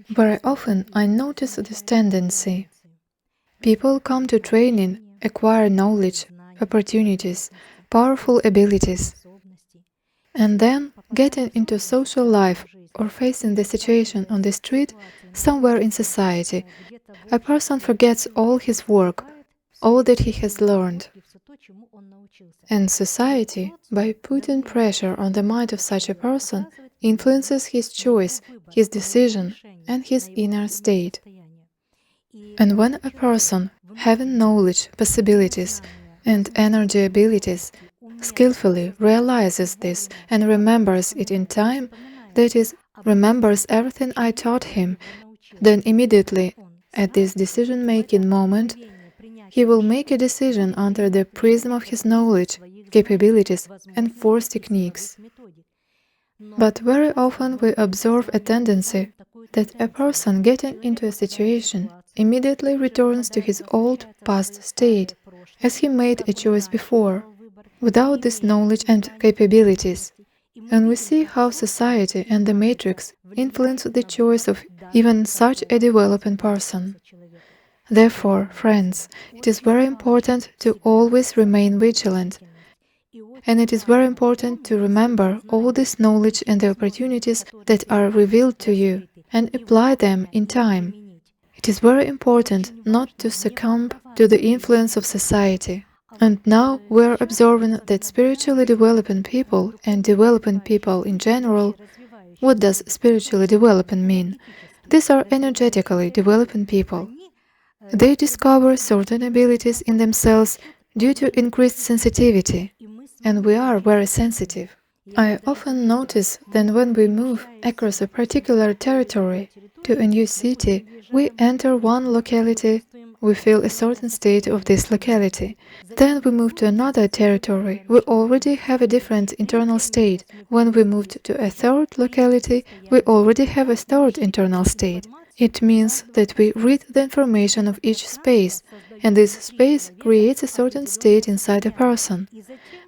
Very often I notice this tendency. People come to training, acquire knowledge, opportunities, powerful abilities, and then getting into social life or facing the situation on the street somewhere in society, a person forgets all his work, all that he has learned. And society, by putting pressure on the mind of such a person, influences his choice, his decision, and his inner state. And when a person, having knowledge, possibilities, and energy abilities, skillfully realizes this and remembers it in time, that is, remembers everything I taught him, then immediately, at this decision-making moment, he will make a decision under the prism of his knowledge, capabilities, and force techniques. But very often we observe a tendency that a person getting into a situation immediately returns to his old past state, as he made a choice before, without this knowledge and capabilities. And we see how society and the matrix influence the choice of even such a developing person. Therefore, friends, it is very important to always remain vigilant. And it is very important to remember all this knowledge and the opportunities that are revealed to you and apply them in time. It is very important not to succumb to the influence of society. And now we are observing that spiritually developing people and developing people in general. What does spiritually developing mean? These are energetically developing people. They discover certain abilities in themselves due to increased sensitivity, and we are very sensitive. I often notice that when we move across a particular territory to a new city, we enter one locality, we feel a certain state of this locality. Then we move to another territory, we already have a different internal state. When we moved to a third locality, we already have a third internal state. It means that we read the information of each space, and this space creates a certain state inside a person.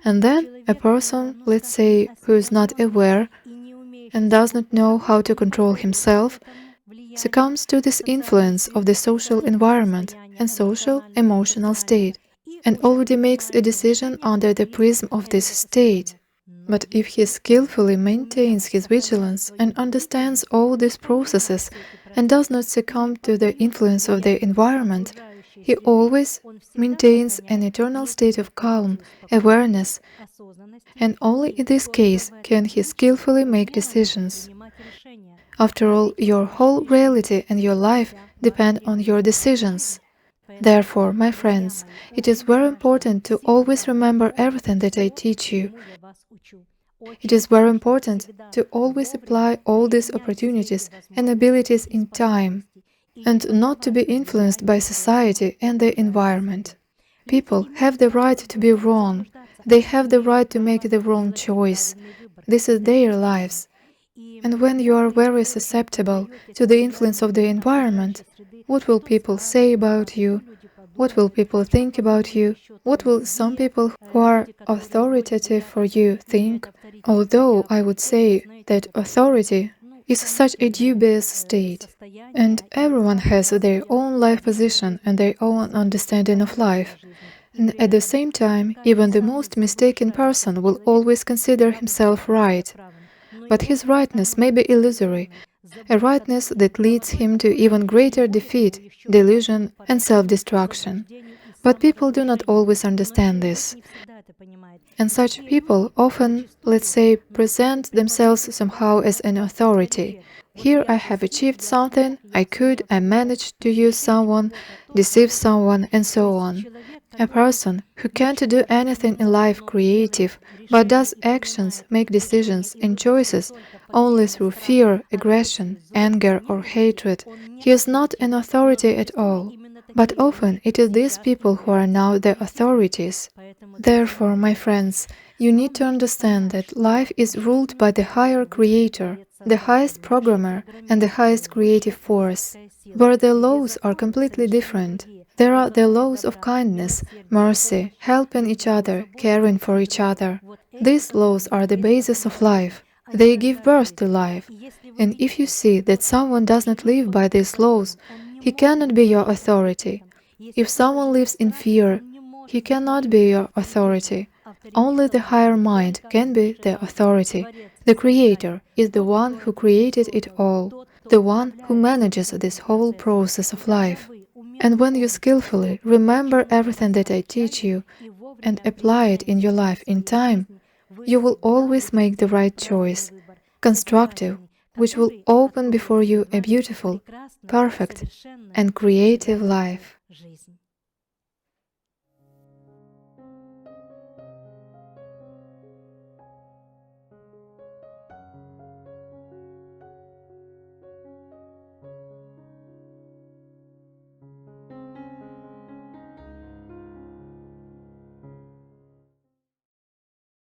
And then a person, let's say, who is not aware and does not know how to control himself, succumbs to this influence of the social environment and social emotional state, and already makes a decision under the prism of this state. But if he skillfully maintains his vigilance and understands all these processes and does not succumb to the influence of the environment, he always maintains an eternal state of calm, awareness, and only in this case can he skillfully make decisions. After all, your whole reality and your life depend on your decisions. Therefore, my friends, it is very important to always remember everything that I teach you. It is very important to always apply all these opportunities and abilities in time, and not to be influenced by society and the environment. People have the right to be wrong. They have the right to make the wrong choice. This is their lives. And when you are very susceptible to the influence of the environment, what will people say about you? What will people think about you? What will some people who are authoritative for you think? Although I would say that authority is such a dubious state, and everyone has their own life position and their own understanding of life. And at the same time, even the most mistaken person will always consider himself right. But his rightness may be illusory, a rightness that leads him to even greater defeat, delusion, and self-destruction. But people do not always understand this. And such people often, let's say, present themselves somehow as an authority. Here I have achieved something, I managed to use someone, deceive someone, and so on. A person who can't do anything in life creative, but does actions, make decisions and choices only through fear, aggression, anger or hatred, he is not an authority at all. But often it is these people who are now the authorities. Therefore, my friends, you need to understand that life is ruled by the higher creator, the highest programmer and the highest creative force, where the laws are completely different. There are the laws of kindness, mercy, helping each other, caring for each other. These laws are the basis of life. They give birth to life, and if you see that someone does not live by these laws, he cannot be your authority. If someone lives in fear, he cannot be your authority. Only the higher mind can be the authority. The Creator is the one who created it all, the one who manages this whole process of life. And when you skillfully remember everything that I teach you and apply it in your life in time, you will always make the right choice, constructive, which will open before you a beautiful, perfect, and creative life.